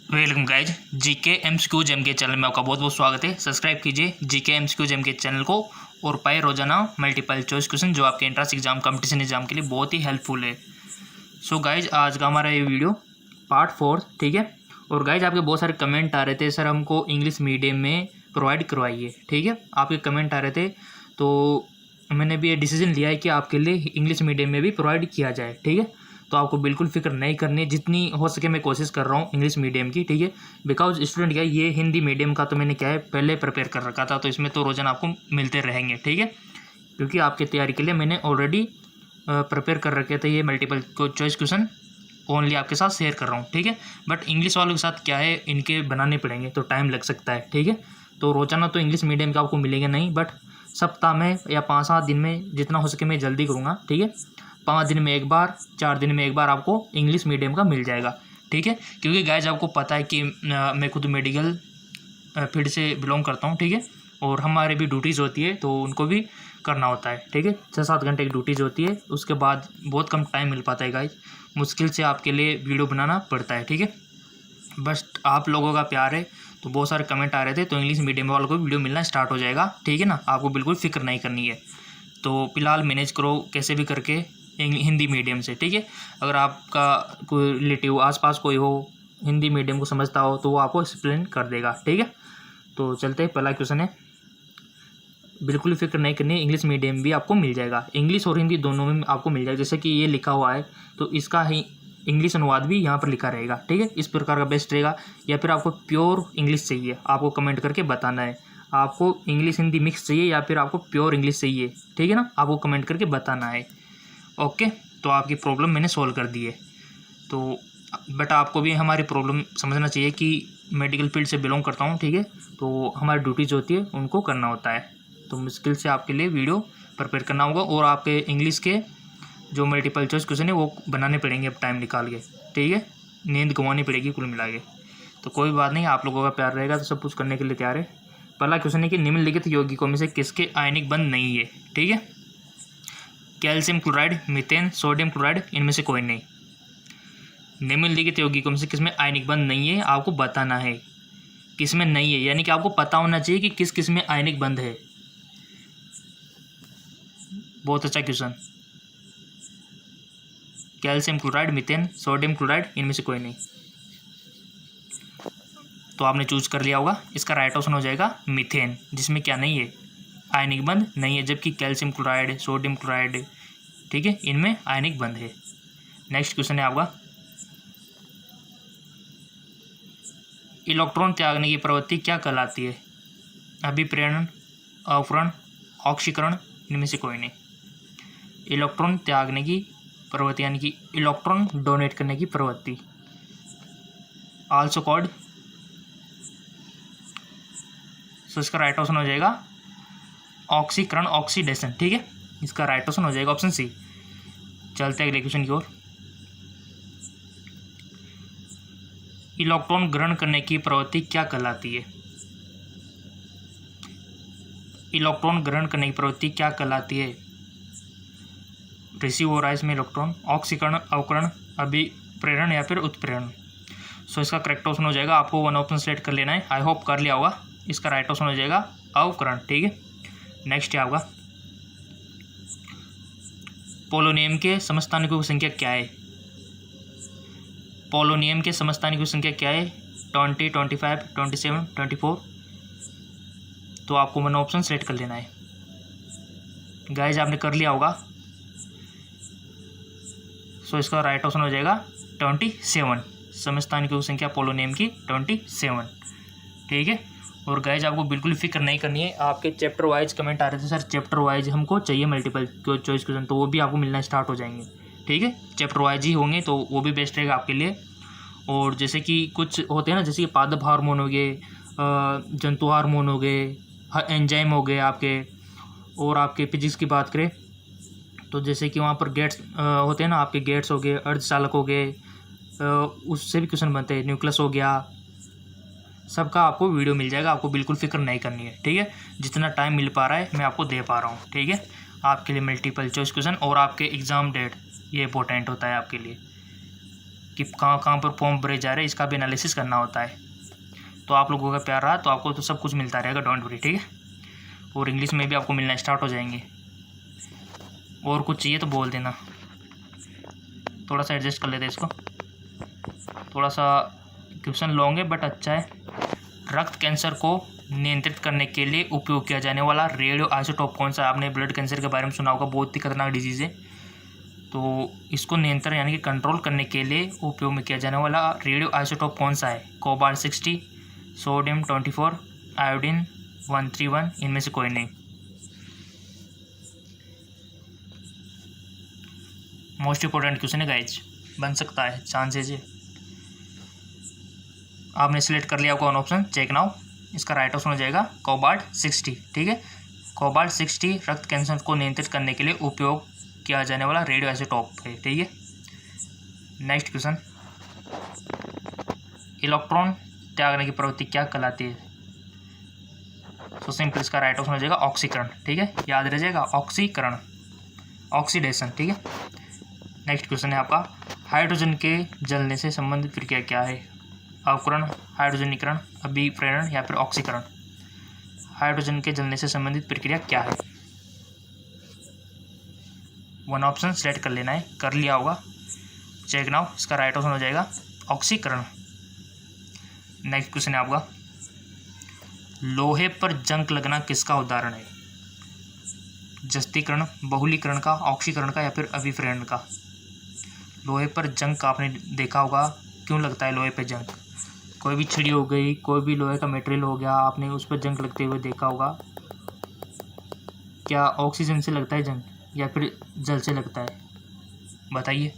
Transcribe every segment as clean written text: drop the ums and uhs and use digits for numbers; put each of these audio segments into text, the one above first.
Welcome guys. GK MCQ gem के channel में आपका बहुत बहुत स्वागत है। सब्सक्राइब कीजिए जीके एमसीक्यू जेम के चैनल को और पाए रोजाना मल्टीपल चॉइस क्वेश्चन जो आपके एंट्रेंस एग्जाम कंपटीशन एग्जाम के लिए बहुत ही हेल्पफुल है। सो गाइज आज का हमारा ये वीडियो पार्ट 4, ठीक है। और गाइज आपके बहुत सारे कमेंट आ रहे थे, सर हमको इंग्लिश मीडियम में प्रोवाइड करवाइए, ठीक है। आपके कमेंट आ रहे थे तो मैंने भी ये डिसीजन लिया है कि आपके लिए इंग्लिश मीडियम में भी प्रोवाइड किया जाए, ठीक है। तो आपको बिल्कुल फिक्र नहीं करनी है, जितनी हो सके मैं कोशिश कर रहा हूँ इंग्लिश मीडियम की, ठीक है। बिकॉज स्टूडेंट क्या है, ये हिंदी मीडियम का तो मैंने क्या है पहले प्रिपेयर कर रखा था, तो इसमें तो रोजाना आपको मिलते रहेंगे, ठीक है। क्योंकि आपकी तैयारी के लिए मैंने ऑलरेडी प्रिपेयर कर रखे थे ये मल्टीपल चॉइस क्वेश्चन, ओनली आपके साथ शेयर कर रहा हूँ, ठीक है। बट इंग्लिश वालों के साथ क्या है, इनके बनाने पड़ेंगे तो टाइम लग सकता है, ठीक है। तो रोजाना तो इंग्लिश मीडियम का आपको मिलेगा नहीं, बट सप्ताह में या 5-7 दिन में जितना हो सके मैं जल्दी करूँगा, ठीक है। 5 दिन में एक बार, 4 दिन में एक बार आपको इंग्लिश मीडियम का मिल जाएगा, ठीक है। क्योंकि गाइज आपको पता है कि मैं खुद मेडिकल फील्ड से बिलोंग करता हूँ, ठीक है। और हमारे भी ड्यूटीज़ होती है तो उनको भी करना होता है, ठीक है। 6-7 घंटे की ड्यूटीज़ होती है, उसके बाद बहुत कम टाइम मिल पाता है गाइज, मुश्किल से आपके लिए वीडियो बनाना पड़ता है, ठीक है। बस आप लोगों का प्यार है तो बहुत सारे कमेंट आ रहे थे, तो इंग्लिश मीडियम वालों को वीडियो मिलना स्टार्ट हो जाएगा, ठीक है ना। आपको बिल्कुल फिक्र नहीं करनी है। तो फिलहाल मैनेज करो कैसे भी करके हिंदी मीडियम से, ठीक है। अगर आपका कोई रिलेटिव आसपास कोई हो हिंदी मीडियम को समझता हो तो वो आपको एक्सप्लेन कर देगा, ठीक है। तो चलते हैं, पहला क्वेश्चन है, बिल्कुल फिक्र नहीं करनी है, इंग्लिश मीडियम भी आपको मिल जाएगा, इंग्लिश और हिंदी दोनों में आपको मिल जाएगा। जैसे कि ये लिखा हुआ है तो इसका ही इंग्लिश अनुवाद भी यहाँ पर लिखा रहेगा, ठीक है। इस प्रकार का बेस्ट रहेगा। या फिर आपको प्योर इंग्लिश चाहिए, आपको कमेंट करके बताना है, आपको इंग्लिश हिंदी मिक्स चाहिए या फिर आपको प्योर इंग्लिश चाहिए, ठीक है ना। आपको कमेंट करके बताना है, ओके। तो आपकी प्रॉब्लम मैंने सॉल्व कर दी है। तो बट आपको भी हमारी प्रॉब्लम समझना चाहिए कि मेडिकल फील्ड से बिलोंग करता हूँ, ठीक है। तो हमारी ड्यूटी जो होती है उनको करना होता है, तो मुश्किल से आपके लिए वीडियो प्रिपेयर करना होगा। और आपके इंग्लिश के जो मल्टीपल चॉइस क्वेश्चन है वो बनाने पड़ेंगे अब टाइम निकाल के, ठीक है। नींद गंवानी पड़ेगी कुल मिला के, तो कोई बात नहीं, आप लोगों का प्यार रहेगा तो सब कुछ करने के लिए तैयार है। पहला क्वेश्चन है कि निम्नलिखित यौगिकों में से किसके आयनिक बंध नहीं है, ठीक है। Calcium chloride, methane, sodium chloride, इनमें से कोई नहीं। निम्नलिखित यौगिकों में से किसमें आयनिक बंध नहीं है, आपको बताना है किसमें नहीं है, यानी कि आपको पता होना चाहिए कि किस किस में आयनिक बंध है। बहुत अच्छा question. Calcium chloride, methane, sodium chloride, इनमें से कोई नहीं। तो आपने चूज कर लिया होगा, इसका राइट ऑप्शन हो जाएगा मीथेन, जिसमें क्या नहीं है, आयनिक बंध नहीं है। जबकि कैल्शियम क्लोराइड, सोडियम क्लोराइड, ठीक है, इनमें आयनिक बंध है। नेक्स्ट क्वेश्चन है आपका, इलेक्ट्रॉन त्यागने की प्रवृत्ति क्या कहलाती है, अभिप्रेरण, अवकरण, ऑक्सीकरण, इनमें से कोई नहीं। इलेक्ट्रॉन त्यागने की प्रवृत्ति यानी कि इलेक्ट्रॉन डोनेट करने की प्रवृत्ति, आल्सो कॉल्ड, सो इसका राइट ऑप्शन हो जाएगा ऑक्सीकरण, ऑक्सीडेशन, ठीक है। इसका राइट ऑप्शन हो जाएगा ऑप्शन सी। चलते हैं अगले क्वेश्चन की ओर। इलेक्ट्रॉन ग्रहण करने की प्रवृत्ति क्या कहलाती है, इलेक्ट्रॉन ग्रहण करने की प्रवृत्ति क्या कहलाती है। रिसीव हो रहा है इसमें इलेक्ट्रॉन, ऑक्सीकरण, अवकरण, अभिप्रेरण या फिर उत्प्रेरण। सो इसका करेक्ट ऑप्शन हो जाएगा, आपको वन ऑप्शन सेलेक्ट कर लेना है, आई होप कर लिया होगा। इसका राइट ऑप्शन हो जाएगा अवकरण, ठीक है। नेक्स्ट है आपका, पोलोनियम के समस्थानिकों की संख्या क्या है, पोलोनियम के समस्थानिकों की संख्या क्या है, 20, 25, 27, 24। तो आपको वन ऑप्शन सेलेक्ट कर लेना है। गाइज आपने कर लिया होगा, सो इसका राइट ऑप्शन हो जाएगा 27, समस्थानिकों की संख्या पोलोनियम की 27, ठीक है। और गाइज आपको बिल्कुल फिक्र नहीं करनी है, आपके चैप्टर वाइज कमेंट आ रहे थे, सर चैप्टर वाइज हमको चाहिए मल्टीपल चॉइस क्वेश्चन, तो वो भी आपको मिलना स्टार्ट हो जाएंगे, ठीक है। चैप्टर वाइज ही होंगे तो वो भी बेस्ट रहेगा आपके लिए। और जैसे कि कुछ होते हैं ना, जैसे कि पादप हार्मोन हो गए, जंतु हार्मोन हो गए, एंजाइम हो गए आपके, और आपके फिजिक्स की बात करें तो जैसे कि वहाँ पर गेट्स होते हैं ना, आपके गेट्स हो गए, अर्धचालक हो गए, उससे भी क्वेश्चन बनते हैं, न्यूक्लियस हो गया, सबका आपको वीडियो मिल जाएगा, आपको बिल्कुल फिक्र नहीं करनी है, ठीक है। जितना टाइम मिल पा रहा है मैं आपको दे पा रहा हूँ, ठीक है। आपके लिए मल्टीपल चॉइस क्वेश्चन और आपके एग्ज़ाम डेट ये इंपॉर्टेंट होता है आपके लिए, कि कहाँ कहाँ पर फॉर्म भरे जा रहे हैं, इसका भी एनालिसिस करना होता है। तो आप लोगों का प्यार रहा तो आपको तो सब कुछ मिलता रहेगा, डोंट वरी, ठीक है। और इंग्लिश में भी आपको मिलना स्टार्ट हो जाएंगे। और कुछ चाहिए तो बोल देना। थोड़ा सा एडजस्ट कर लेते हैं इसको, थोड़ा सा क्वेश्चन लॉन्ग है बट अच्छा है। रक्त कैंसर को नियंत्रित करने के लिए उपयोग किया जाने वाला रेडियो आइसोटोप कौन सा है? आपने ब्लड कैंसर के बारे में सुना होगा, बहुत ही खतरनाक डिजीज़ है। तो इसको नियंत्रण यानी कि कंट्रोल करने के लिए उपयोग में किया जाने वाला रेडियो आइसोटोप कौन सा है? कोबाल्ट 60, सोडियम 24, आयोडीन 131, इनमें से कोई नहीं। मोस्ट इंपॉर्टेंट क्वेश्चन है गाइज, बन सकता है, चांसेज है। आपने सिलेक्ट कर लिया कौन ऑप्शन, चेक नाउ। इसका राइट ऑप्शन हो जाएगा कोबाल्ट 60, ठीक है। कोबाल्ट 60 रक्त कैंसर को नियंत्रित करने के लिए उपयोग किया जाने वाला रेडियो आइसोटोप है, ठीक है। नेक्स्ट क्वेश्चन, इलेक्ट्रॉन त्यागने की प्रवृत्ति क्या कहलाती है? तो सिंपल इसका राइट ऑप्शन हो जाएगा ऑक्सीकरण, ठीक है, याद रह जाएगा, ऑक्सीकरण, ऑक्सीडेशन, ठीक है। नेक्स्ट क्वेश्चन है आपका, हाइड्रोजन के जलने से संबंधित प्रक्रिया क्या है? अवकरण, हाइड्रोजनीकरण, अभिप्रेरण या फिर ऑक्सीकरण। हाइड्रोजन के जलने से संबंधित प्रक्रिया क्या है? वन ऑप्शन सेलेक्ट कर लेना है, कर लिया होगा, चेक नाउ। इसका राइट ऑप्शन हो जाएगा ऑक्सीकरण। नेक्स्ट क्वेश्चन है आपका, लोहे पर जंग लगना किसका उदाहरण है? जस्तीकरण, बहुलीकरण का, ऑक्सीकरण का या फिर अभिप्रेरण का। लोहे पर जंग का आपने देखा होगा, क्यों लगता है लोहे पर जंग? कोई भी छिड़ी हो गई, कोई भी लोहे का मटेरियल हो गया, आपने उस पर जंग लगते हुए देखा होगा। क्या ऑक्सीजन से लगता है जंग या फिर जल से लगता है? बताइए।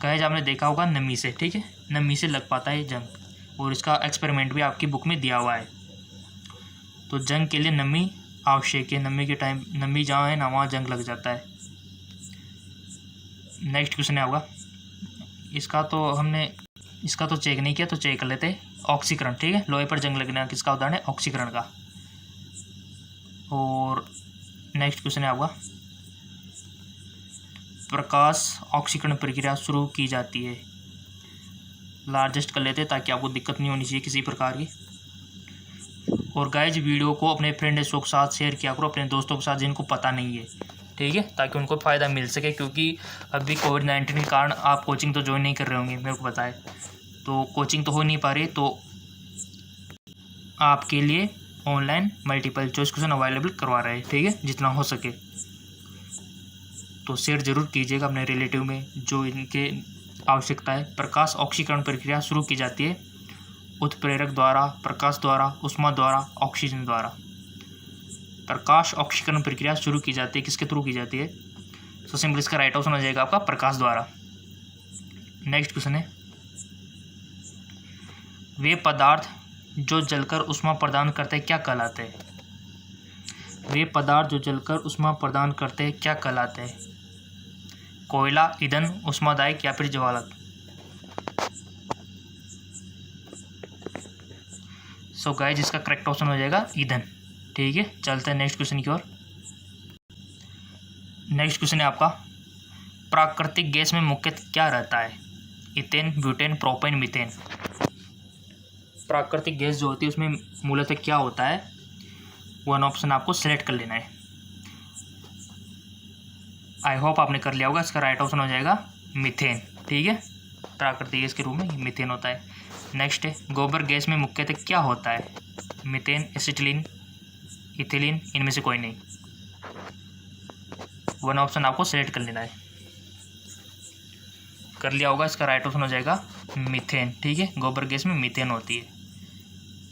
गाइस आपने देखा होगा नमी से, ठीक है, नमी से लग पाता है जंग, और इसका एक्सपेरिमेंट भी आपकी बुक में दिया हुआ है। तो जंग के लिए नमी आवश्यक है, नमी के टाइम नमी जहाँ है ना वहाँ जंग लग जाता है। नेक्स्ट क्वेश्चन है आपका, इसका तो चेक नहीं किया, तो चेक कर लेते हैं। ऑक्सीकरण, ठीक है, लोहे पर जंग लगना किसका उदाहरण है? ऑक्सीकरण का। और नेक्स्ट क्वेश्चन है आपका, प्रकाश ऑक्सीकरण प्रक्रिया शुरू की जाती है। लार्जेस्ट कर लेते हैं ताकि आपको दिक्कत नहीं होनी चाहिए किसी प्रकार की। और गाइज वीडियो को अपने फ्रेंड्स के साथ शेयर किया करो, अपने दोस्तों के साथ जिनको पता नहीं है, ठीक है, ताकि उनको फ़ायदा मिल सके। क्योंकि अभी कोविड-19 के कारण आप कोचिंग तो ज्वाइन नहीं कर रहे होंगे, मेरे को पता है, तो कोचिंग तो हो नहीं पा रही, तो आपके लिए online multiple choice question available करवा रहे हैं, ठीक है, जितना हो सके। तो शेयर जरूर कीजिएगा अपने रिलेटिव में जो इनके आवश्यकता है। प्रकाश ऑक्सीकरण प्रक्रिया शुरू की जाती है उत्प्रेरक द्वारा, प्रकाश द्वारा, ऊष्मा द्वारा, ऑक्सीजन द्वारा। प्रकाश ऑक्सीकरण प्रक्रिया शुरू की जाती है, किसके थ्रू की जाती है? तो सिंपल इसका राइट ऑप्शन हो जाएगा आपका प्रकाश द्वारा। नेक्स्ट क्वेश्चन है, वे पदार्थ जो जलकर ऊष्मा प्रदान करते हैं क्या कहलाते हैं? वे पदार्थ जो जलकर ऊष्मा प्रदान करते हैं क्या कहलाते हैं? कोयला, ईंधन, ऊष्मादायक या फिर ज्वालक। सो गाइस इसका करेक्ट ऑप्शन हो जाएगा ईंधन, ठीक है। चलते हैं नेक्स्ट क्वेश्चन की ओर। नेक्स्ट क्वेश्चन है आपका, प्राकृतिक गैस में मुख्यतः क्या रहता है? Ethane, butane, propane, methane. प्राकृतिक गैस जो होती है उसमें मूलतः क्या होता है? वन ऑप्शन आपको सेलेक्ट कर लेना है। आई होप आपने कर लिया होगा। इसका राइट ऑप्शन हो जाएगा मीथेन, ठीक है, प्राकृतिक गैस के रूप में मीथेन होता है। नेक्स्ट है, गोबर गैस में मुख्यतः क्या होता है? मीथेन, एसिटिलीन, इथिलीन, इनमें से कोई नहीं। वन ऑप्शन आपको सेलेक्ट कर लेना है। कर लिया होगा। इसका राइट ऑप्शन हो जाएगा मीथेन, ठीक है, गोबर गैस में मीथेन होती है।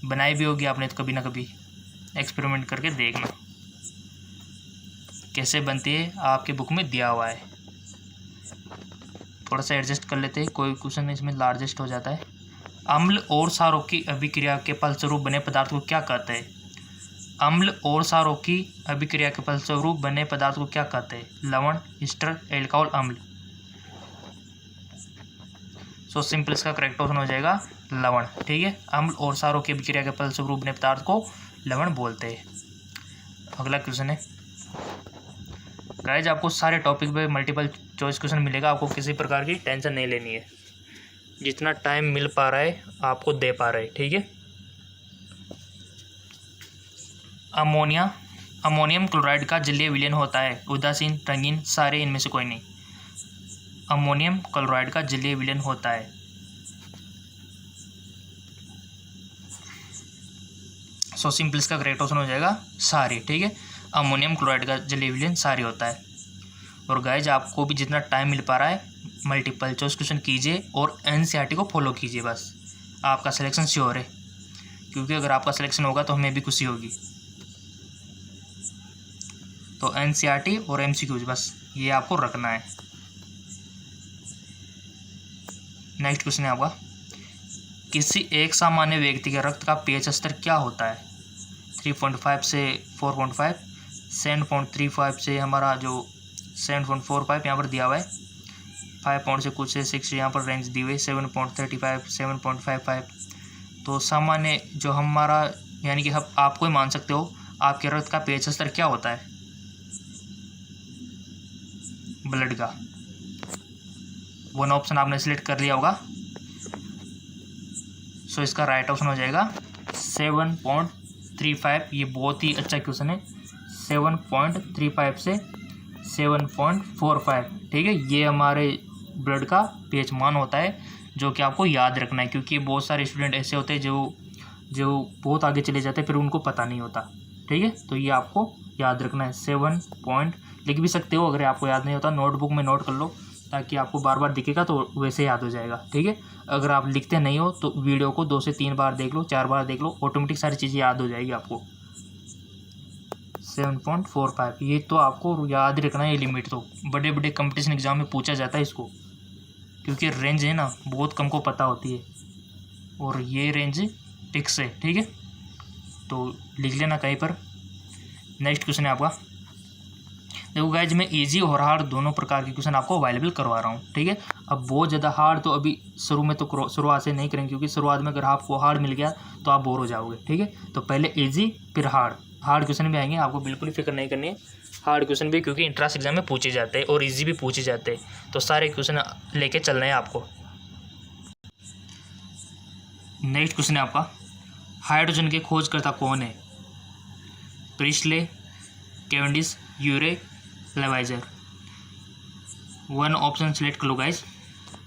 बनाई भी होगी आपने तो कभी ना कभी, एक्सपेरिमेंट करके देखना कैसे बनती है, आपके बुक में दिया हुआ है। थोड़ा सा एडजस्ट कर लेते हैं, कोई क्वेश्चन इसमें लार्जेस्ट हो जाता है। अम्ल और क्षारों की अभिक्रिया के फलस्वरूप बने पदार्थ को क्या कहते हैं? अम्ल और क्षारों की अभिक्रिया के फलस्वरूप बने पदार्थ को क्या कहते हैं? लवण, ईस्टर, एल्कोहल, अम्ल। सो सिंपल इसका करेक्ट ऑप्शन हो जाएगा लवण, ठीक है। अम्ल और क्षारों की अभिक्रिया के फलस्वरूप बने पदार्थ को लवण बोलते हैं। अगला क्वेश्चन है, गाइज आपको सारे टॉपिक पे मल्टीपल चॉइस क्वेश्चन मिलेगा, आपको किसी प्रकार की टेंशन नहीं लेनी है। जितना टाइम मिल पा रहा है आपको दे पा रहे हैं, ठीक है। अमोनियम क्लोराइड का जलीय विलयन होता है, उदासीन, रंगीन, सारे, इनमें से कोई नहीं। अमोनियम क्लोराइड का जलीय विलयन होता है। सो सिंपल इसका करेक्ट ऑप्शन हो जाएगा सारे, ठीक है। अमोनियम क्लोराइड का जलीय विलयन सारे होता है। और गाइज आपको भी जितना टाइम मिल पा रहा है मल्टीपल चॉइस क्वेश्चन कीजिए और एनसीईआरटी को फॉलो कीजिए, बस आपका सिलेक्शन श्योर है। क्योंकि अगर आपका सिलेक्शन होगा तो हमें भी खुशी होगी। तो एनसीईआरटी और एमसीक्यूज बस ये आपको रखना है। नेक्स्ट क्वेश्चन है आपका, किसी एक सामान्य व्यक्ति के रक्त का पीएच स्तर क्या होता है? 3.5 से 4.5, 7.35 से हमारा जो 7.45 यहाँ पर दिया हुआ है, 5 से कुछ से 6 यहाँ पर रेंज दी हुई है, 7.35, 7.55। तो सामान्य जो हमारा यानी कि आप कोई मान सकते हो आपके रक्त का पीएच स्तर क्या होता है ब्लड का। वन ऑप्शन आपने सिलेक्ट कर लिया होगा। सो इसका राइट ऑप्शन हो जाएगा 7.35। ये बहुत ही अच्छा क्वेश्चन है। 7.35 से 7.45, ठीक है। ये हमारे ब्लड का पीएच मान होता है, जो कि आपको याद रखना है। क्योंकि बहुत सारे स्टूडेंट ऐसे होते हैं जो बहुत आगे चले जाते हैं, फिर उनको पता नहीं होता, ठीक है। तो ये आपको याद रखना है। 7 पॉइंट लिख भी सकते हो, अगर आपको याद नहीं होता नोटबुक में नोट कर लो, ताकि आपको बार बार दिखेगा तो वैसे याद हो जाएगा, ठीक है। अगर आप लिखते नहीं हो तो वीडियो को 2 से 3 बार देख लो, 4 बार देख लो, ऑटोमेटिक सारी चीज़ें याद हो जाएगी आपको। 7.45 ये तो आपको याद ही रखना है। ये लिमिट तो बड़े बड़े कंपटीशन एग्जाम में पूछा जाता है इसको, क्योंकि रेंज है ना बहुत कम को पता होती है, और ये रेंज फिक्स है, ठीक है। तो लिख लेना कहीं पर। नेक्स्ट क्वेश्चन है आपका, देखो गाइज मैं इजी और हार्ड दोनों प्रकार के क्वेश्चन आपको अवेलेबल करवा रहा हूँ, ठीक है। अब बहुत ज़्यादा हार्ड तो अभी शुरू में तो शुरुआत से नहीं करेंगे, क्योंकि शुरुआत में अगर आपको हार्ड मिल गया तो आप बोर हो जाओगे, ठीक है। तो पहले इजी फिर हार्ड क्वेश्चन भी आएंगे, आपको बिल्कुल ही फिक्र नहीं करनी है। हार्ड क्वेश्चन भी क्योंकि इंट्रांस एग्जाम में पूछे जाते हैं और इजी भी पूछे जाते हैं, तो सारे क्वेश्चन लेके चलना है आपको। नेक्स्ट क्वेश्चन है आपका, हाइड्रोजन के खोजकर्ता कौन है? प्रिस्ले, कैवेंडिश, यूरे, लेवाइजर। वन ऑप्शन सेलेक्ट कर लो गाइज,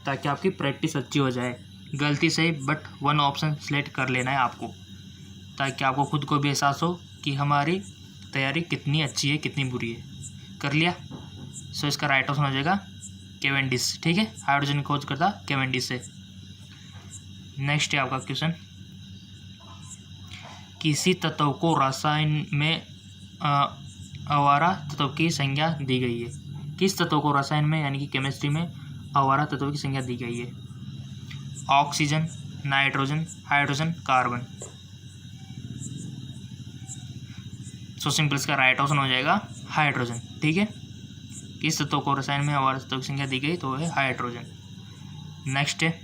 ताकि आपकी प्रैक्टिस अच्छी हो जाए। गलती से बट वन ऑप्शन सेलेक्ट कर लेना है आपको, ताकि आपको खुद को भी एहसास हो कि हमारी तैयारी कितनी अच्छी है कितनी बुरी है। कर लिया? सो इसका राइट ऑप्शन हो जाएगा कैवेंडिश, ठीक है। हाइड्रोजन खोज करता कैवेंडिश से। नेक्स्ट है आपका क्वेश्चन, किसी तत्व को रसायन में आवारा तत्व की संज्ञा दी गई है? किस तत्व को रसायन में यानी कि केमिस्ट्री में आवारा तत्व की संज्ञा दी गई है? Oxygen, nitrogen, hydrogen, carbon. So simple इसका राइट ऑप्शन हो जाएगा हाइड्रोजन, ठीक है। किस तत्व को रसायन में आवारा तत्व की संज्ञा दी गई तो है हाइड्रोजन। नेक्स्ट है,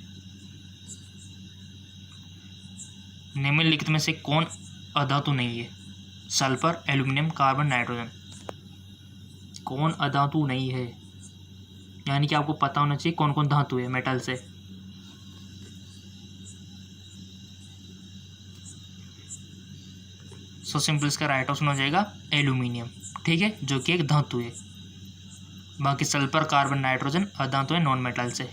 निम्नलिखित में से कौन अधातु नहीं है? Sulphur, aluminium, carbon, nitrogen. कौन अधातु नहीं है यानी कि आपको पता होना चाहिए कौन कौन धातु है मेटल से। सो सिंपल इसका राइट ऑप्शन हो जाएगा एल्यूमिनियम, ठीक है, जो कि एक धातु है। बाकी सल्फर, कार्बन, नाइट्रोजन अधातु है नॉन मेटल से,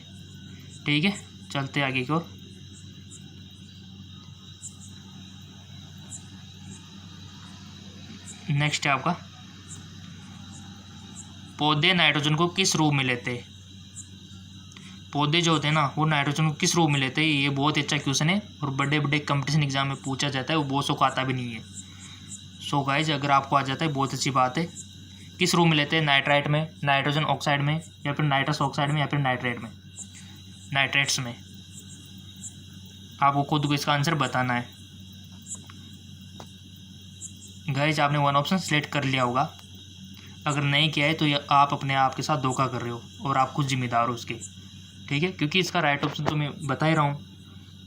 ठीक है। चलते आगे की ओर। नेक्स्ट है आपका, पौधे नाइट्रोजन को किस रूप में लेते हैं? पौधे जो होते हैं ना वो नाइट्रोजन को किस रूप में लेते हैं? ये बहुत अच्छा क्वेश्चन है और बड़े बड़े कंपटीशन एग्जाम में पूछा जाता है, वो बहुत सौ को आता भी नहीं है। सो गाइज अगर आपको आ जाता है बहुत अच्छी बात है। किस रूप में लेते हैं? नाइट्राइट में, नाइट्रोजन ऑक्साइड में, या फिर नाइट्रस ऑक्साइड में, या फिर नाइट्रेट में, नाइट्रेट्स में। आपको खुद को इसका आंसर बताना है। गाइज आपने वन ऑप्शन सेलेक्ट कर लिया होगा, अगर नहीं किया है तो ये आप अपने आप के साथ धोखा कर रहे हो और आप खुद जिम्मेदार हो उसके, ठीक है। क्योंकि इसका राइट ऑप्शन तो मैं बता ही रहा हूँ।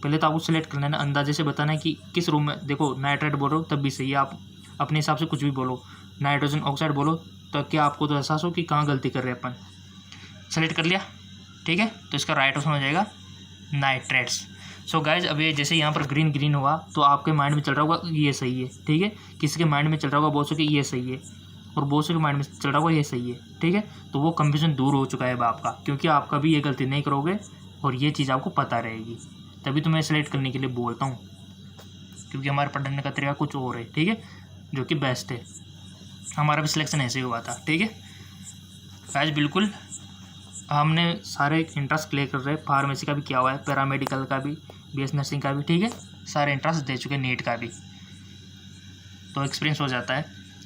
पहले तो आपको सेलेक्ट करना है ना, अंदाजे से बताना है कि किस रूम में। देखो नाइट्रेट बोल रहे हो तब भी सही है, आप अपने हिसाब से कुछ भी बोलो। नाइट्रोजन ऑक्साइड बोलो ताकि आपको तो एहसास हो कि कहाँ गलती कर रहे हैं अपन। सेलेक्ट कर लिया, ठीक है। तो इसका राइट ऑप्शन हो जाएगा नाइट्रेट्स। सो गाइज अब ये जैसे यहाँ पर ग्रीन ग्रीन हुआ तो आपके माइंड में चल रहा होगा ये सही है, ठीक है। किसी के माइंड में चल रहा होगा बहुत से कि ये सही है, और बहुत से के माइंड में चल रहा होगा ये सही है, ठीक है। तो वो कंफ्यूजन दूर हो चुका है अब आपका, क्योंकि आप कभी ये गलती नहीं करोगे और ये चीज़ आपको पता रहेगी। तभी तो मैं सेलेक्ट करने के लिए बोलता हूँ, क्योंकि हमारे पढ़ने का तरीका कुछ और है, ठीक है, जो कि बेस्ट है। हमारा भी सिलेक्शन ऐसे ही हुआ था, ठीक है गाइज। बिल्कुल हमने सारे इंट्रेंस क्लियर कर रहे हैं, फार्मेसी का भी किया हुआ है, पैरामेडिकल का भी, बीएस नर्सिंग का भी, ठीक है। सारे इंट्रेंस दे चुके हैं, नीट का भी, तो एक्सपीरियंस हो जाता है।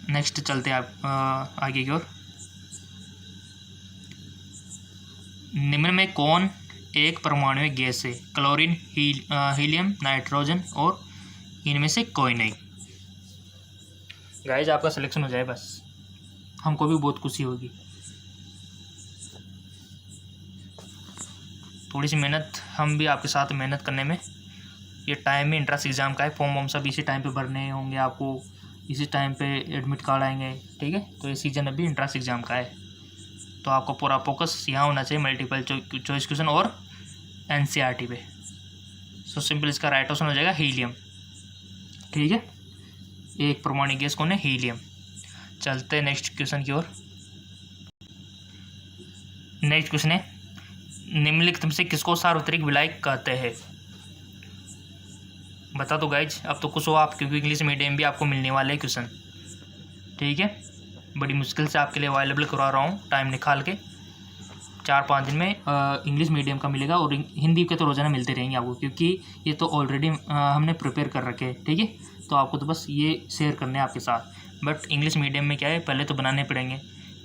नेक्स्ट चलते हैं आप आगे की ओर। निम्न में कौन एक परमाणु गैस है? क्लोरीन, हीलियम, नाइट्रोजन और इनमें से कोई नहीं। गाइज आपका सिलेक्शन हो जाए बस, हमको भी बहुत खुशी होगी। थोड़ी सी मेहनत, हम भी आपके साथ मेहनत करने में। ये टाइम में इंट्रेंस एग्ज़ाम का है, फॉर्म वॉर्म सब इसी टाइम पे भरने होंगे आपको, इसी टाइम पे एडमिट कार्ड आएंगे, ठीक है। तो ये सीजन अभी इंट्रेंस एग्ज़ाम का है, तो आपको पूरा फोकस यहाँ होना चाहिए मल्टीपल चॉइस क्वेश्चन और एनसीईआरटी पे। सो सिंपल इसका राइट ऑप्शन हो जाएगा हीलियम, ठीक है। एक परमाणु गैस कौन है? हीलियम। चलते हैं नेक्स्ट क्वेश्चन की ओर। नेक्स्ट क्वेश्चन है, निम्नलिखित में से किसको सार्वत्रिक विलायक कहते हैं? बता दो गाइज, अब तो कुछ हो आप, क्योंकि इंग्लिश मीडियम भी आपको मिलने वाले हैं क्वेश्चन, ठीक है। बड़ी मुश्किल से आपके लिए अवेलेबल करवा रहा हूँ, टाइम निकाल के। 4-5 दिन में इंग्लिश मीडियम का मिलेगा, और हिंदी के तो रोज़ाना मिलते रहेंगे आपको, क्योंकि ये तो ऑलरेडी हमने प्रिपेयर कर रखे हैं, ठीक है। तो आपको तो बस ये शेयर करने हैं आपके साथ। बट इंग्लिश मीडियम में क्या है, पहले तो बनाने पड़ेंगे,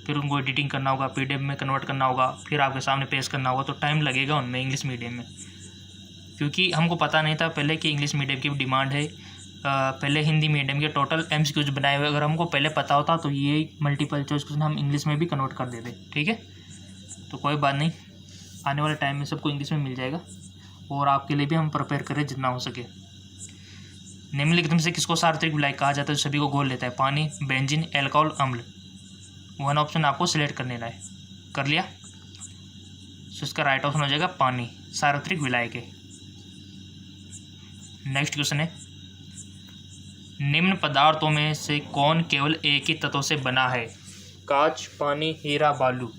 फिर उनको एडिटिंग करना होगा, पीडीएफ में कन्वर्ट करना होगा, फिर आपके सामने पेश करना होगा, तो टाइम लगेगा उनमें इंग्लिश मीडियम में। क्योंकि हमको पता नहीं था पहले कि इंग्लिश मीडियम की डिमांड है, पहले हिंदी मीडियम के टोटल एमसीक्यूज बनाए हुए, अगर हमको पहले पता होता तो ये मल्टीपल चॉइस क्वेश्चन हम इंग्लिश में भी कन्वर्ट कर देते, ठीक है। तो कोई बात नहीं, आने वाले टाइम में सबको इंग्लिश में मिल जाएगा, और आपके लिए भी हम प्रिपेयर करें जितना हो सके। निम्नलिखित में से किसको सार्वत्रिक विलायक कहा जाता है? सभी को घोल लेता है, पानी, बेंजीन, एल्कोहल, अम्ल। वन ऑप्शन आपको सिलेक्ट करने है, कर लिया। तो इसका राइट ऑप्शन हो जाएगा पानी, सार्वत्रिक विलायक है। नेक्स्ट क्वेश्चन है, निम्न पदार्थों में से कौन केवल एक ही तत्व से बना है? कांच, पानी, हीरा, बालू।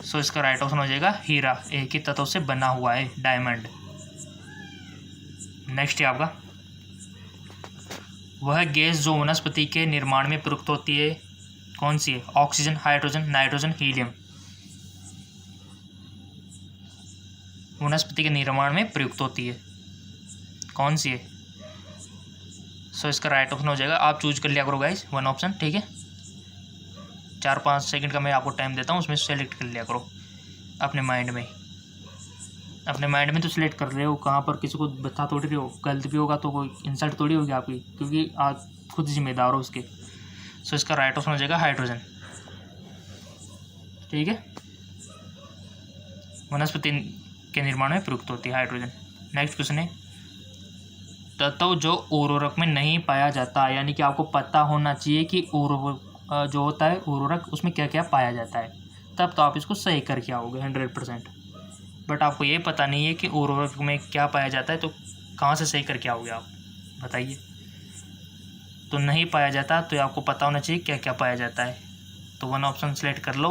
सो इसका राइट ऑप्शन हो जाएगा हीरा, एक ही तत्व से बना हुआ है, डायमंड। नेक्स्ट है आपका, वह गैस जो वनस्पति के निर्माण में प्रयुक्त होती है कौन सी है? Oxygen, hydrogen, nitrogen, helium. वनस्पति के निर्माण में प्रयुक्त होती है, कौन सी है? सो इसका राइट ऑप्शन हो जाएगा, आप चूज कर लिया करो गाइस वन ऑप्शन, ठीक है। 4-5 सेकंड का मैं आपको टाइम देता हूँ, उसमें सेलेक्ट कर लिया करो अपने माइंड में। अपने माइंड में तो सिलेक्ट कर रहे हो, कहाँ पर किसी को बता थोड़ी रहे हो, गलत भी होगा तो कोई इंसल्ट थोड़ी होगी आपकी, क्योंकि आप खुद जिम्मेदार हो उसके। सो इसका राइट ऑप्शन हो जाएगा हाइड्रोजन, ठीक है। वनस्पति के निर्माण में प्रयुक्त होती है हाइड्रोजन। नेक्स्ट क्वेश्चन है, तत्व जो उर्वरक में नहीं पाया जाता, यानी कि आपको पता होना चाहिए कि उर्वरक जो होता है उर्वरक, उसमें क्या क्या पाया जाता है, तब तो आप इसको सही करके आओगे 100%। बट आपको ये पता नहीं है कि उर्वरक में क्या पाया जाता है, तो कहाँ से सही करके आओगे आप, बताइए। तो नहीं पाया जाता तो आपको पता होना चाहिए क्या क्या पाया जाता है, तो वन ऑप्शन सेलेक्ट कर लो।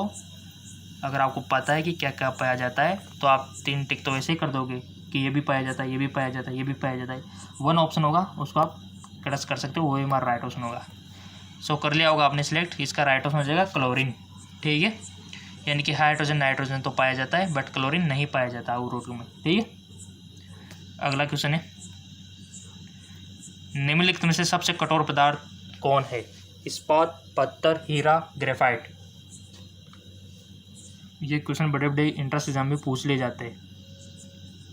अगर आपको पता है कि क्या क्या पाया जाता है तो आप 3 टिक तो वैसे ही कर दोगे कि ये भी पाया जाता है, ये भी पाया जाता है, ये भी पाया जाता है। वन ऑप्शन होगा उसको आप क्रस कर सकते हो, वही हमारा राइट ऑप्शन होगा। सो कर लिया होगा आपने सिलेक्ट, इसका राइट ऑप्शन हो जाएगा क्लोरीन, ठीक है। यानी कि हाइड्रोजन, नाइट्रोजन तो पाया जाता है, बट क्लोरीन नहीं पाया जाता उर्वरक में, ठीक है। अगला क्वेश्चन है, निम्नलिखित में से सबसे कठोर पदार्थ कौन है? इस्पात, पत्थर, हीरा, ग्रेफाइट। ये क्वेश्चन बड़े बड़े इंट्रेंस एग्जाम में पूछ ले जाते हैं,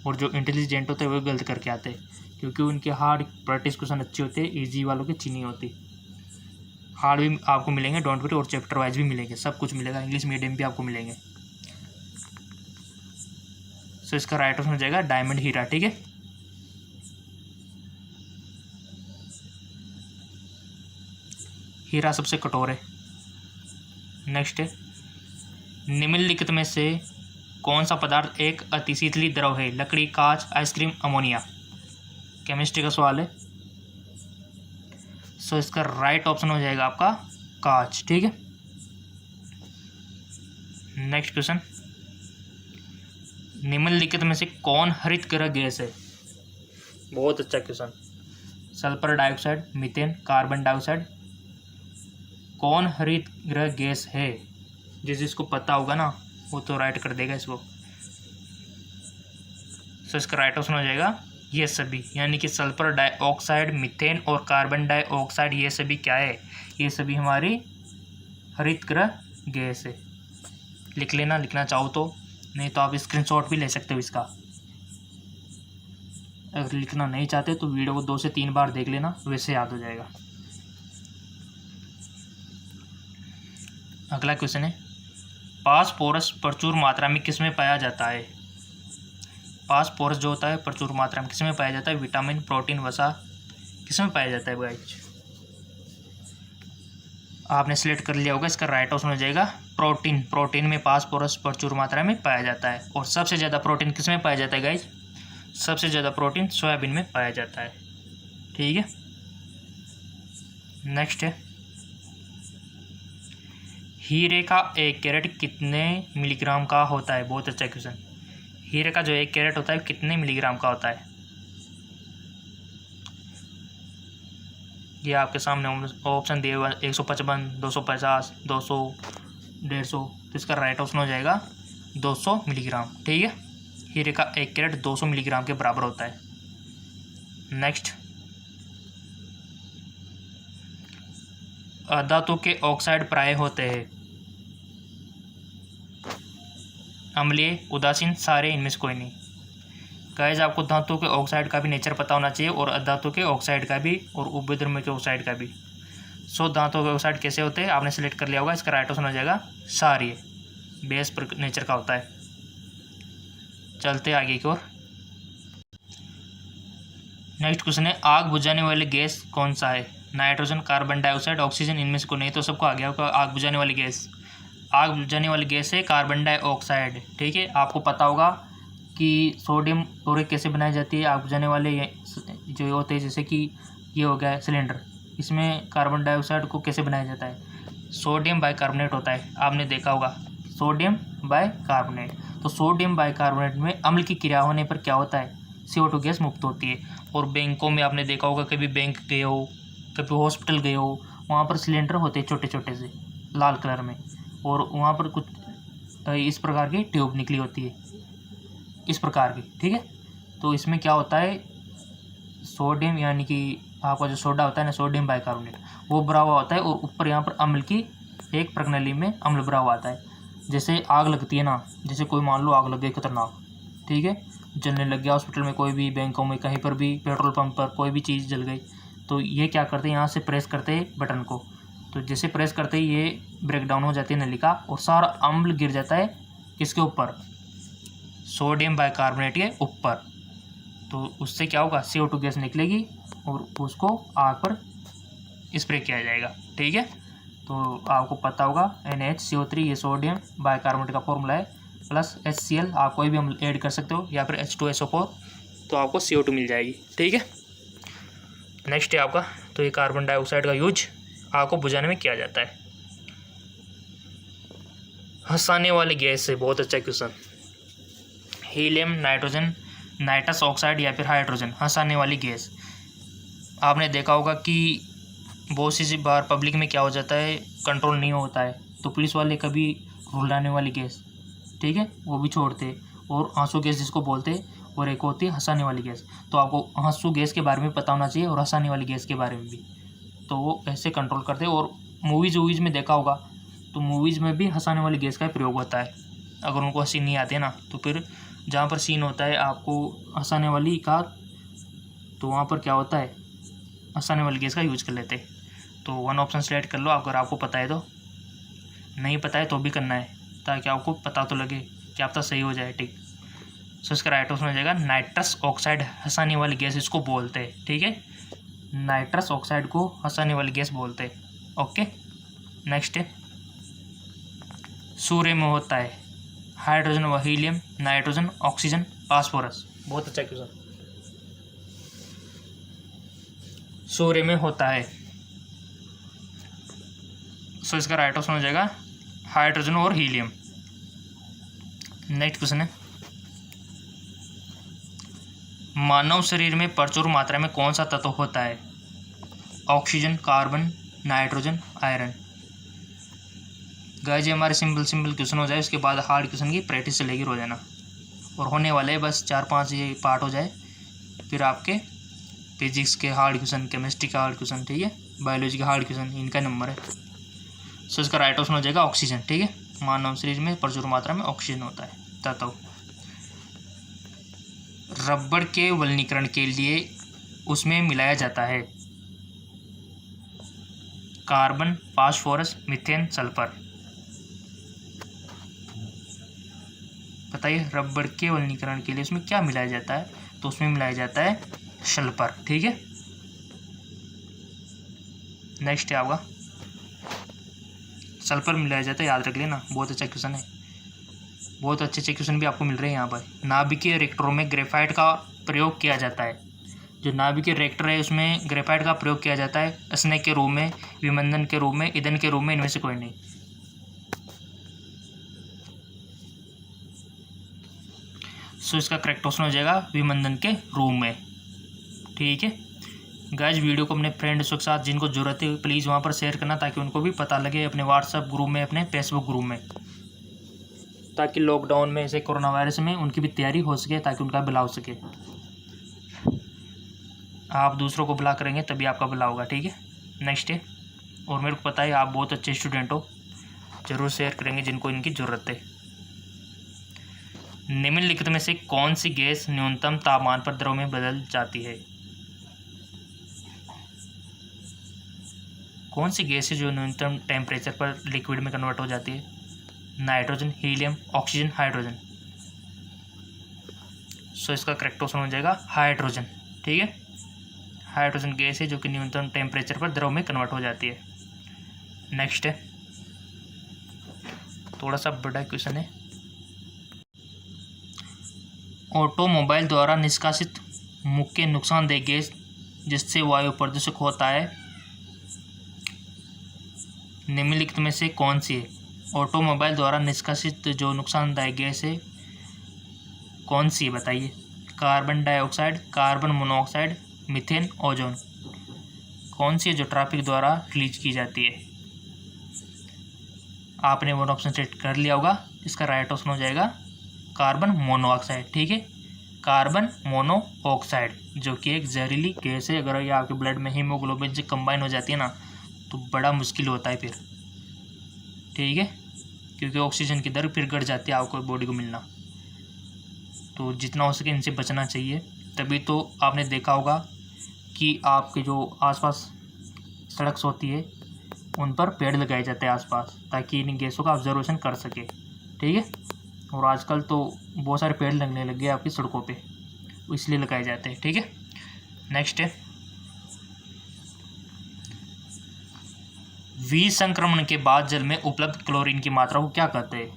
और जो इंटेलिजेंट होते हैं वो गलत करके आते हैं, क्योंकि उनके हार्ड प्रैक्टिस क्वेश्चन अच्छे होते हैं, इजी वालों की चीनी होती। हार्ड भी आपको मिलेंगे, डोंट वरी, और चैप्टर वाइज भी मिलेंगे, सब कुछ मिलेगा, इंग्लिश मीडियम भी आपको मिलेंगे। सो इसका राइट ऑप्शन हो जाएगा डायमंड, हीरा, ठीक है। हीरा सबसे कठोर है। नेक्स्ट है, निम्नलिखित में से कौन सा पदार्थ एक अतिशीतली द्रव है? लकड़ी, कांच, आइसक्रीम, अमोनिया। केमिस्ट्री का सवाल है। सो इसका राइट ऑप्शन हो जाएगा आपका कांच। ठीक है। नेक्स्ट क्वेश्चन, निम्नलिखित में से कौन हरित गृह गैस है? बहुत अच्छा question. Sulphur dioxide, methane, carbon dioxide. कौन हरित गृह गैस है? जिसको पता होगा ना वो तो राइट कर देगा इसको। सो इसका राइट ऑप्शन हो जाएगा ये सभी, यानी कि सल्फर डाइऑक्साइड, मीथेन और कार्बन डाइऑक्साइड, ये सभी क्या है? ये सभी हमारी हरित गृह गैस है। लिख लेना, लिखना चाहो तो, नहीं तो आप स्क्रीनशॉट भी ले सकते हो इसका। अगर लिखना नहीं चाहते तो वीडियो को 2 से 3 बार देख लेना, वैसे याद हो जाएगा। अगला क्वेश्चन है, फास्फोरस प्रचुर मात्रा में किस में पाया जाता है? फास्फोरस जो होता है प्रचुर मात्रा में किस में पाया जाता है? विटामिन, प्रोटीन, वसा, किस में पाया जाता है गाइस? आपने सिलेक्ट कर लिया होगा। इसका राइट ऑप्शन हो जाएगा प्रोटीन। प्रोटीन में फास्फोरस प्रचुर मात्रा में पाया जाता है। और सबसे ज़्यादा प्रोटीन किस में पाया जाता है गाइस? सबसे ज़्यादा प्रोटीन सोयाबीन में पाया जाता है। ठीक है। नेक्स्ट है, हीरे का 1 कैरेट कितने मिलीग्राम का होता है? बहुत अच्छा क्वेश्चन। हीरे का जो 1 कैरेट होता है कितने मिलीग्राम का होता है? ये आपके सामने ऑप्शन दिए हुआ 155, 250, 200, 150। तो इसका राइट ऑप्शन हो जाएगा 200 मिलीग्राम। ठीक है। हीरे का 1 कैरेट 200 मिलीग्राम के बराबर होता है। नेक्स्ट, धातु के ऑक्साइड प्राय होते हैं अम्लीय, उदासीन, सारे, इनमें से कोई नहीं। गाइस आपको धातु के ऑक्साइड का भी नेचर पता होना चाहिए और अधातु के ऑक्साइड का भी और उभयधर्मी के ऑक्साइड का भी। सो धातु के ऑक्साइड कैसे होते हैं आपने सेलेक्ट कर लिया होगा। इसका राइट ऑप्शन हो जाएगा सारे, बेस पर नेचर का होता है। चलते आगे की ओर। नेक्स्ट क्वेश्चन है, आग बुझाने वाली गैस कौन सा है? नाइट्रोजन, कार्बन डाइऑक्साइड, ऑक्सीजन, इनमें से कोई नहीं। तो सबको आ गया होगा आग बुझाने वाली गैस। आग बुझाने वाली गैस है कार्बन डाइऑक्साइड। ठीक है। आपको पता होगा कि सोडियम क्लोराइड कैसे बनाई जाती है। आग बुझाने वाले जो होते हैं, जैसे कि ये हो गया सिलेंडर, इसमें कार्बन डाइऑक्साइड को कैसे बनाया जाता है? सोडियम बाइकार्बोनेट होता है। आपने देखा होगा सोडियम बाइकार्बोनेट। तो सोडियम बाइकार्बोनेट में अम्ल की क्रिया होने पर क्या होता है? CO2 गैस मुक्त होती है। और बैंकों में आपने देखा होगा, कभी बैंक गए हो, कभी हॉस्पिटल गए हो, वहाँ पर सिलेंडर होते हैं छोटे छोटे से लाल कलर में, और वहाँ पर कुछ इस प्रकार की ट्यूब निकली होती है, इस प्रकार की। ठीक है। तो इसमें क्या होता है, सोडियम यानी कि आपका जो सोडा होता है ना, सोडियम बाइकार्बोनेट, वो भरा हुआ होता है और ऊपर यहाँ पर अम्ल की एक प्रणाली में अम्ल भरा हुआ आता है। जैसे आग लगती है ना, जैसे कोई मान लो आग लग गई खतरनाक, ठीक है, जलने लग गया हॉस्पिटल में, कोई भी बैंकों में, कहीं पर भी, पेट्रोल पंप पर कोई भी चीज़ जल गई, तो ये क्या करते हैं, यहाँ से प्रेस करते हैं बटन को, तो जैसे प्रेस करते ही ये ब्रेक डाउन हो जाती है नलिका और सारा अम्ल गिर जाता है किसके ऊपर? सोडियम बाइकार्बोनेट के ऊपर। तो उससे क्या होगा, CO2 गैस निकलेगी और उसको आग पर स्प्रे किया जाएगा। ठीक है। तो आपको पता होगा NaHCO3 ये सोडियम बाइकार्बोनेट का फॉर्मूला है, प्लस HCl आप कोई भी अम्ल ऐड कर सकते हो, या फिर H2SO4, तो आपको CO2 मिल जाएगी। ठीक है। नेक्स्ट है आपका, तो ये कार्बन डाइऑक्साइड का यूज आग को बुझाने में किया जाता है। हंसाने वाली गैस है, बहुत अच्छा question. Helium, nitrogen, nitrous oxide या फिर हाइड्रोजन, हंसाने वाली गैस। आपने देखा होगा कि बहुत सी बार पब्लिक में क्या हो जाता है, कंट्रोल नहीं होता है, तो पुलिस वाले कभी रुलाने वाली गैस, ठीक है, वो भी छोड़ते हैं, और आंसू गैस जिसको बोलते हैं, और एक होती है हंसाने वाली गैस। तो आपको आंसू गैस के बारे में पता होना चाहिए और हंसाने वाली गैस के बारे में भी, तो वो ऐसे कंट्रोल करते हैं। और मूवीज़ में देखा होगा, तो मूवीज़ में भी हंसाने वाली गैस का प्रयोग होता है। अगर उनको हंसी नहीं आती है ना, तो फिर जहाँ पर सीन होता है आपको हंसाने वाली का, तो वहाँ पर क्या होता है, हंसाने वाली गैस का यूज कर लेते हैं। तो 1 ऑप्शन सेलेक्ट कर लो अगर आपको पता है। तो नहीं पता है तो भी करना है, ताकि आपको पता तो लगे, क्या पता सही हो जाए। ठीक। सो इसका राइट ऑप्शन हो जाएगा नाइट्रस ऑक्साइड, हंसाने वाली गैस इसको बोलते हैं। ठीक है। नाइट्रस ऑक्साइड को हंसाने वाली गैस बोलते हैं। ओके। नेक्स्ट है, सूर्य में होता है हाइड्रोजन व हीलियम, नाइट्रोजन, ऑक्सीजन, फास्फोरस। बहुत अच्छा क्वेश्चन। सूर्य में होता है, सो इसका राइट ऑप्शन हो जाएगा हाइड्रोजन और हीलियम। नेक्स्ट क्वेश्चन है, मानव शरीर में प्रचुर मात्रा में कौन सा तत्व होता है? Oxygen, carbon, nitrogen, iron. Guys ये हमारे सिंपल क्वेश्चन हो जाए, उसके बाद हार्ड क्वेश्चन की प्रैक्टिस चलेगी रोजाना, और होने वाले बस 4-5 ये पार्ट हो जाए, फिर आपके फिजिक्स के हार्ड क्वेश्चन, केमिस्ट्री का हार्ड क्वेश्चन, ठीक है, बायोलॉजी का हार्ड क्वेश्चन, इनका नंबर है। सो इसका राइट ऑप्शन हो जाएगा ऑक्सीजन, ठीक है। मानव शरीर में प्रचुर मात्रा में ऑक्सीजन होता है तत्व। रबड़ के वल्नीकरण के लिए उसमें मिलाया जाता है कार्बन, फास्फोरस, मीथेन, सल्फर। बताइए, रबड़ के वल्नीकरण के लिए उसमें क्या मिलाया जाता है? तो उसमें मिलाया जाता है सल्फर, ठीक है। नेक्स्ट है आपका, सल्फर मिलाया जाता है, याद रख लेना, बहुत अच्छा क्वेश्चन है। बहुत अच्छे अच्छे क्वेश्चन भी आपको मिल रहे हैं यहाँ पर। नाभिकीय रिएक्टरों में ग्रेफाइट का प्रयोग किया जाता है। जो नाभिकीय रिएक्टर है उसमें ग्रेफाइट का प्रयोग किया जाता है स्नेक के रूप में, विमंदन के रूप में, ईंधन के रूप में, इनमें से कोई नहीं। सो इसका करेक्ट ऑप्शन हो जाएगा विमंदन के रूप में, ठीक है। गाइज वीडियो को अपने फ्रेंड्स के साथ जिनको जरूरत है प्लीज़ वहाँ पर शेयर करना, ताकि उनको भी पता लगे, अपने व्हाट्सएप ग्रुप में, अपने फेसबुक ग्रुप में, ताकि लॉकडाउन में, ऐसे कोरोना वायरस में उनकी भी तैयारी हो सके, ताकि उनका भला हो सके। आप दूसरों को भला करेंगे तभी आपका भला होगा, ठीक है। नेक्स्ट है, और मेरे को पता है आप बहुत अच्छे स्टूडेंट हो, जरूर शेयर करेंगे जिनको इनकी ज़रूरत है। निम्नलिखित में से कौन सी गैस न्यूनतम तापमान पर द्रव में बदल जाती है? कौन सी गैस है जो न्यूनतम टेम्परेचर पर लिक्विड में कन्वर्ट हो जाती है? Nitrogen, helium, oxygen, hydrogen. So इसका करेक्ट ऑप्शन हो जाएगा हाइड्रोजन, ठीक है। हाइड्रोजन गैस है जो कि न्यूनतम टेम्परेचर पर द्रव में कन्वर्ट हो जाती है। नेक्स्ट है, थोड़ा सा बड़ा क्वेश्चन है, ऑटोमोबाइल द्वारा निष्कासित मुख्य नुकसानदेह गैस जिससे वायु प्रदूषक होता है, निम्नलिखित में से कौन सी है? ऑटोमोबाइल द्वारा निष्कासित जो नुकसानदायक गैस है कौन सी है, बताइए। Carbon dioxide, carbon monoxide, methane, ozone. कौन सी है जो ट्रैफिक द्वारा रिलीज की जाती है? आपने वन ऑप्शन सेट कर लिया होगा, इसका राइट ऑप्शन हो जाएगा कार्बन मोनोऑक्साइड, ठीक है। कार्बन मोनोऑक्साइड जो कि एक जहरीली गैस है, अगर ये आपके ब्लड में हीमोग्लोबिन से कंबाइन हो जाती है ना, तो बड़ा मुश्किल होता है फिर, ठीक है, क्योंकि ऑक्सीजन की दर फिर घट जाती है आपको बॉडी को मिलना। तो जितना हो सके इनसे बचना चाहिए। तभी तो आपने देखा होगा कि आपके जो आसपास सड़क होती है उन पर पेड़ लगाए जाते हैं आसपास, ताकि इन गैसों का ऑब्जर्वेशन कर सके, ठीक है। और आजकल तो बहुत सारे पेड़ लगने लग गए आपकी सड़कों पे, इसलिए लगाए जाते हैं, ठीक है। नेक्स्ट है, विसंक्रमण के बाद जल में उपलब्ध क्लोरीन की मात्रा को क्या कहते हैं?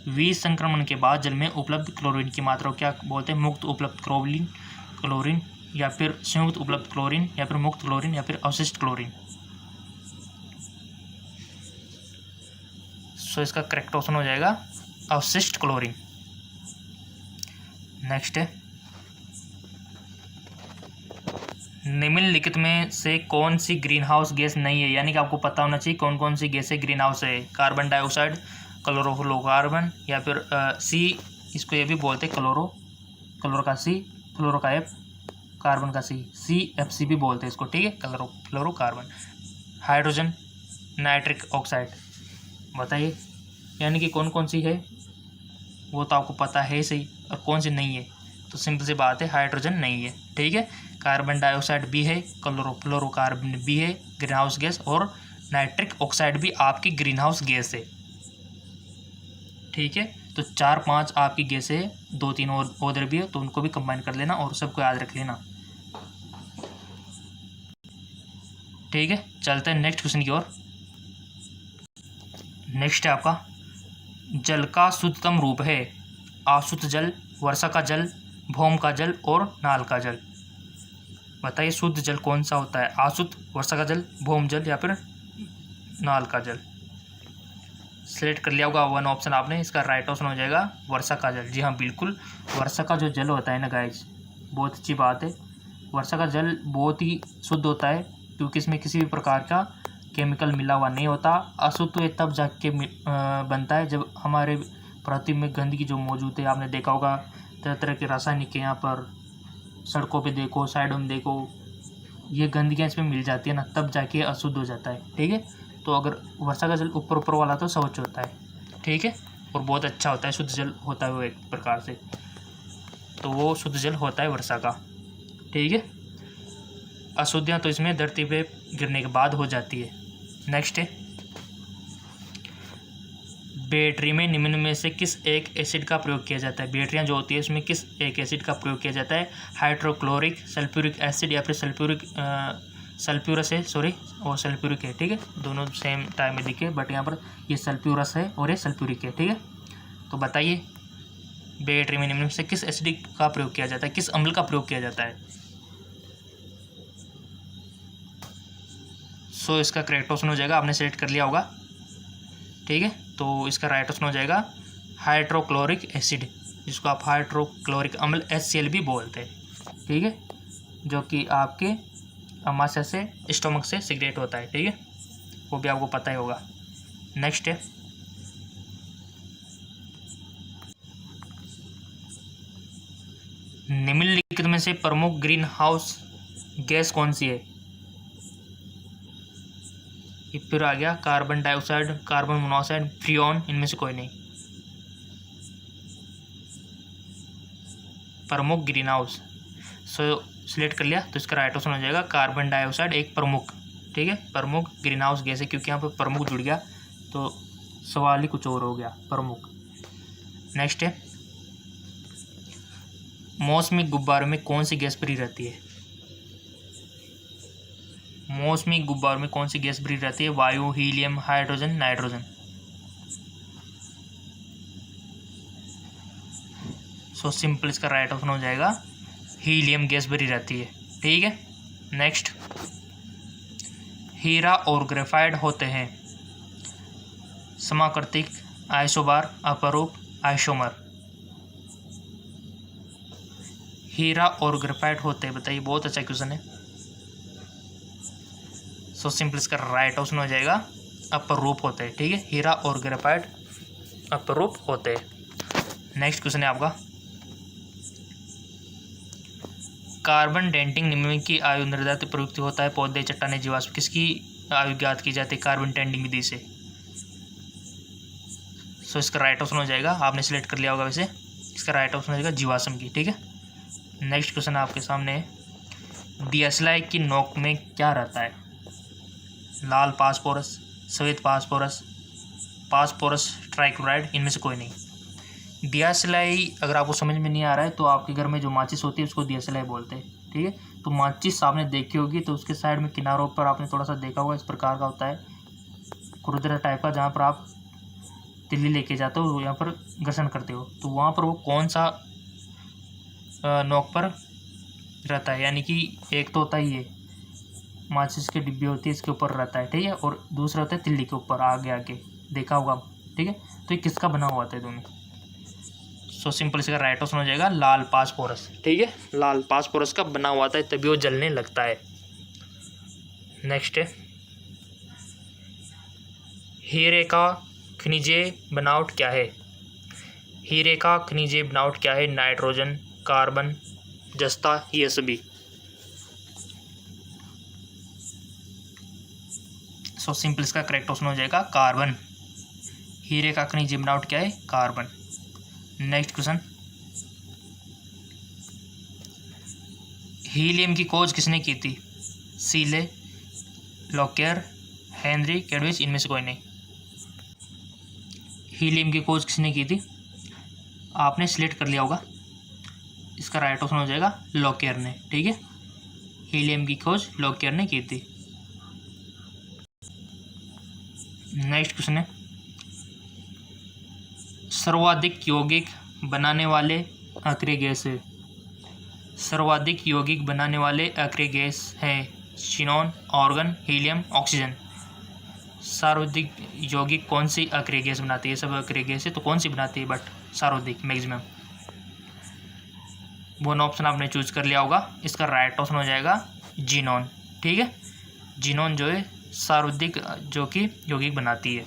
विसंक्रमण के बाद जल में उपलब्ध क्लोरीन की मात्रा को क्या बोलते हैं? मुक्त उपलब्ध क्लोरीन, या फिर संयुक्त उपलब्ध क्लोरीन, या फिर मुक्त क्लोरीन, या फिर अवशिष्ट क्लोरीन। सो इसका करेक्ट ऑप्शन हो जाएगा अवशिष्ट क्लोरीन। नेक्स्ट है, निम्नलिखित में से कौन सी ग्रीन हाउस गैस नहीं है? यानी कि आपको पता होना चाहिए कौन कौन सी गैसें ग्रीन हाउस है। कार्बन डाइऑक्साइड, क्लोरोफ्लोरोकार्बन, या फिर सी, इसको ये भी बोलते हैं क्लोरो का सी, फ्लोरो का एफ, कार्बन का CFC भी बोलते हैं इसको, ठीक है, क्लोरोफ्लोरोकार्बन। Hydrogen, nitric oxide. बताइए, यानी कि कौन कौन सी है, वो तो आपको पता है सही, और कौन सी नहीं है? तो सिंपल सी बात है, हाइड्रोजन नहीं है, ठीक है। कार्बन डाइऑक्साइड भी है, क्लोरोफ्लोरोकार्बन भी है ग्रीन हाउस गैस, और नाइट्रिक ऑक्साइड भी आपकी ग्रीन हाउस गैस है, ठीक है। तो 4-5 आपकी गैस है, 2-3 और उधर भी है, तो उनको भी कंबाइन कर लेना और सबको याद रख लेना। ठीक है, चलते हैं नेक्स्ट क्वेश्चन की ओर। नेक्स्ट है आपका, जल का शुद्धतम रूप है आसुत जल, वर्षा का जल, भौम का जल और नाल का जल। बताइए शुद्ध जल कौन सा होता है, आसुत, वर्षा का जल, भौम जल या फिर नाल का जल। सेलेक्ट कर लिया होगा वन ऑप्शन आपने, इसका राइट ऑप्शन हो जाएगा वर्षा का जल। जी हाँ बिल्कुल, वर्षा का जो जल होता है ना गाइस, बहुत अच्छी बात है, वर्षा का जल बहुत ही शुद्ध होता है क्योंकि इसमें किसी भी प्रकार का केमिकल मिला हुआ नहीं होता। अशुद्ध तो ये तब जाके बनता है जब हमारे पृथ्वी में गंदगी जो मौजूद है, आपने देखा होगा तरह तरह के रासायनिक यहाँ पर सड़कों पे देखो, साइडों में देखो, ये गंदगियाँ इसमें मिल जाती है ना, तब जाके अशुद्ध हो जाता है। ठीक है, तो अगर वर्षा का जल ऊपर ऊपर वाला तो स्वच्छ होता है, ठीक है, और बहुत अच्छा होता है, शुद्ध जल होता है वो एक प्रकार से, तो वो शुद्ध जल होता है वर्षा का। ठीक है, अशुद्धियाँ तो इसमें धरती पे गिरने के बाद हो जाती है। नेक्स्ट है, बैटरी में निम्न में से किस एक एसिड का प्रयोग किया जाता है। बैटरियाँ जो होती है उसमें किस एक एसिड का प्रयोग किया जाता है, हाइड्रोक्लोरिक, सल्फ्यूरिक एसिड या फिर सल्फ्यूरस है, सॉरी और सल्फ्यूरिक है। ठीक है, दोनों सेम टाइम में दिखे बट यहाँ पर ये सल्फ्यूरस है और ये सल्फ्यूरिक है। ठीक है, तो बताइए बैटरी में निम्न में से किस एसिड का प्रयोग किया जाता है, किस अम्ल का प्रयोग किया जाता है। सो इसका करेक्ट ऑप्शन हो जाएगा, आपने सेलेक्ट कर लिया होगा। ठीक है, तो इसका राइट ऑप्शन हो जाएगा हाइड्रोक्लोरिक एसिड, जिसको आप हाइड्रोक्लोरिक अम्ल HCl भी बोलते हैं। ठीक है, जो कि आपके अमाशय से, स्टोमक से सिगरेट होता है। ठीक है, वो भी आपको पता ही होगा। नेक्स्ट है, निम्नलिखित में से प्रमुख ग्रीन हाउस गैस कौन सी है। फिर आ गया carbon dioxide, carbon monoxide, Freon, इनमें से कोई नहीं। प्रमुख ग्रीन हाउस, सो सिलेक्ट कर लिया, तो इसका राइट ऑप्शन हो जाएगा कार्बन डाइऑक्साइड एक प्रमुख। ठीक है, प्रमुख ग्रीन हाउस गैस है, क्योंकि यहाँ पर प्रमुख जुड़ गया तो सवाल ही कुछ और हो गया, प्रमुख। नेक्स्ट है, मौसमी गुब्बारों में कौन सी गैस भरी रहती है। मौसमी गुब्बारों में कौन सी गैस भरी रहती है, वायु, helium, hydrogen, nitrogen. So simple इसका राइट ऑप्शन हो जाएगा हीलियम गैस भरी रहती है। ठीक है, नेक्स्ट, हीरा और ग्रेफाइट होते हैं समाकृतिक, आइसोबार, अपरूप, आइसोमर। हीरा और ग्रेफाइट होते हैं, बताइए, बहुत अच्छा क्वेश्चन है। सो सिंपल इसका राइट ऑप्शन हो जाएगा अपरूप होते हैं। ठीक है, हीरा और ग्रेफाइट अपरूप होते हैं। नेक्स्ट क्वेश्चन है आपका, कार्बन डेटिंग निम्न की आयु निर्धारित प्रयुक्त होता है, पौधे, चट्टानें, जीवाश्म, किसकी आयु ज्ञात की जाती है कार्बन डेटिंग विधि से। सो इसका राइट ऑप्शन हो जाएगा, आपने सिलेक्ट कर लिया होगा वैसे, इसका राइट ऑप्शन हो जाएगा जीवाश्म की। ठीक है, नेक्स्ट क्वेश्चन आपके सामने है, दियासलाई की नोक में क्या रहता है, लाल फास्फोरस, सफ़ेद फास्फोरस, फास्फोरस ट्राइक्लोराइड, इनमें से कोई नहीं। दियासलाई अगर आपको समझ में नहीं आ रहा है तो आपके घर में जो माचिस होती है उसको दियासलाई बोलते हैं। ठीक है, तो माचिस आपने देखी होगी तो उसके साइड में किनारों पर आपने थोड़ा सा देखा होगा, इस प्रकार का होता है खुरदरा टाइप का, जहाँ पर आप तिल्ली लेके जाते हो, यहाँ पर घर्षण करते हो, तो वहाँ पर वो कौन सा नोक पर रहता है, यानी कि एक तो होता है ये माचिस की डिब्बी होती है इसके ऊपर रहता है। ठीक है, और दूसरा होता है तिल्ली के ऊपर आगे आगे, देखा होगा। ठीक है, तो ये किसका बना हुआ था दोनों। सो सिंपल इसका राइट ऑप्शन हो जाएगा लाल फास्फोरस। ठीक है, लाल फास्फोरस का बना हुआ था, तभी वो जलने लगता है। नेक्स्ट है, हीरे का खनिजीय बनावट क्या है। हीरे का खनिजीय बनावट क्या है, नाइट्रोजन, कार्बन, जस्ता, ये सभी। सो सिंपल इसका करेक्ट ऑप्शन हो जाएगा कार्बन। हीरे का खनिजीय बनावट क्या है, कार्बन। नेक्स्ट क्वेश्चन, हीलियम की खोज किसने की थी, सीले, लॉकेर, हेनरी, कैडविच, इनमें से कोई नहीं। हीलियम की खोज किसने की थी, आपने सिलेक्ट कर लिया होगा, इसका राइट ऑप्शन हो जाएगा लॉकेर ने। ठीक है, हीलियम की खोज लॉकेर ने की थी। नेक्स्ट क्वेश्चन है, सर्वाधिक यौगिक बनाने वाले अक्रिय गैस है। सर्वाधिक यौगिक बनाने वाले अक्रिय गैस है ज़ीनॉन, आर्गन, हीलियम, ऑक्सीजन। सर्वाधिक यौगिक कौन सी अक्रिय गैस बनाती है? सब अक्रिय गैस है तो कौन सी बनाती है, बट सर्वाधिक मैक्सिमम। वन ऑप्शन आपने चूज कर लिया होगा, इसका राइट ऑप्शन हो जाएगा ज़ीनॉन। ठीक है, ज़ीनॉन जो है सर्वाधिक जो कि यौगिक बनाती है।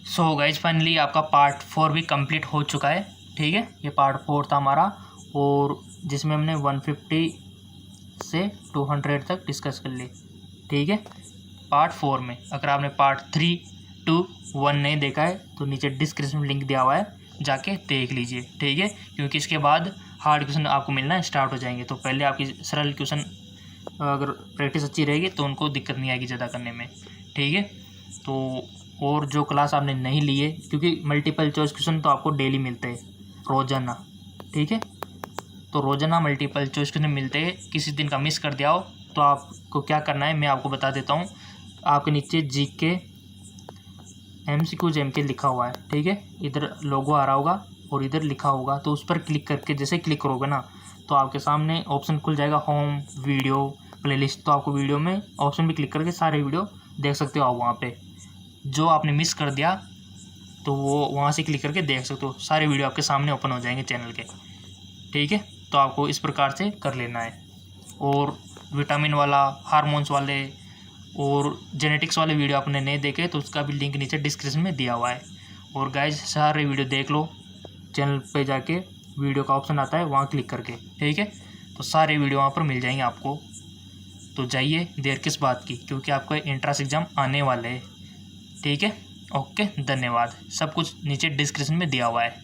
सो गाइज फाइनली आपका पार्ट 4 भी कंप्लीट हो चुका है। ठीक है, ये पार्ट 4 था हमारा, और जिसमें हमने 150 से 200 तक डिस्कस कर ली। ठीक है, पार्ट 4 में अगर आपने पार्ट 3, 2, 1 नहीं देखा है तो नीचे डिस्क्रिप्शन में लिंक दिया हुआ है, जाके देख लीजिए। ठीक है, क्योंकि इसके बाद हार्ड क्वेश्चन आपको मिलना स्टार्ट हो जाएंगे, तो पहले आपकी सरल क्वेश्चन अगर प्रैक्टिस अच्छी रहेगी तो उनको दिक्कत नहीं आएगी ज़्यादा करने में। ठीक है, तो और जो क्लास आपने नहीं ली है, क्योंकि मल्टीपल चॉइस क्वेश्चन तो आपको डेली मिलते हैं रोज़ाना। ठीक है, तो रोज़ाना मल्टीपल चॉइस क्वेश्चन मिलते हैं। किसी दिन का मिस कर दिया हो तो आपको क्या करना है मैं आपको बता देता हूँ। आपके नीचे जीके MCQ JMK लिखा हुआ है। ठीक है, इधर लोगो आ रहा होगा और इधर लिखा होगा, तो उस पर क्लिक करके जैसे क्लिक करोगे ना तो आपके सामने ऑप्शन खुल जाएगा होम, वीडियो, प्लेलिस्ट। तो आपको वीडियो में ऑप्शन भी क्लिक करके सारे वीडियो देख सकते हो आप वहाँ पे। जो आपने मिस कर दिया तो वो वहाँ से क्लिक करके देख सकते हो, सारे वीडियो आपके सामने ओपन हो जाएंगे चैनल के। ठीक है, तो आपको इस प्रकार से कर लेना है। और विटामिन वाला, हार्मोन्स वाले और जेनेटिक्स वाले वीडियो आपने नहीं देखे तो उसका भी लिंक नीचे डिस्क्रिप्शन में दिया हुआ है। और गाइज सारे वीडियो देख लो, चैनल पे जाके वीडियो का ऑप्शन आता है वहाँ क्लिक करके। ठीक है, तो सारे वीडियो वहाँ पर मिल जाएंगे आपको। तो जाइए, देर किस बात की, क्योंकि आपका एंट्रेंस एग्ज़ाम आने वाले हैं। ठीक है, ओके, धन्यवाद। सब कुछ नीचे डिस्क्रिप्शन में दिया हुआ है।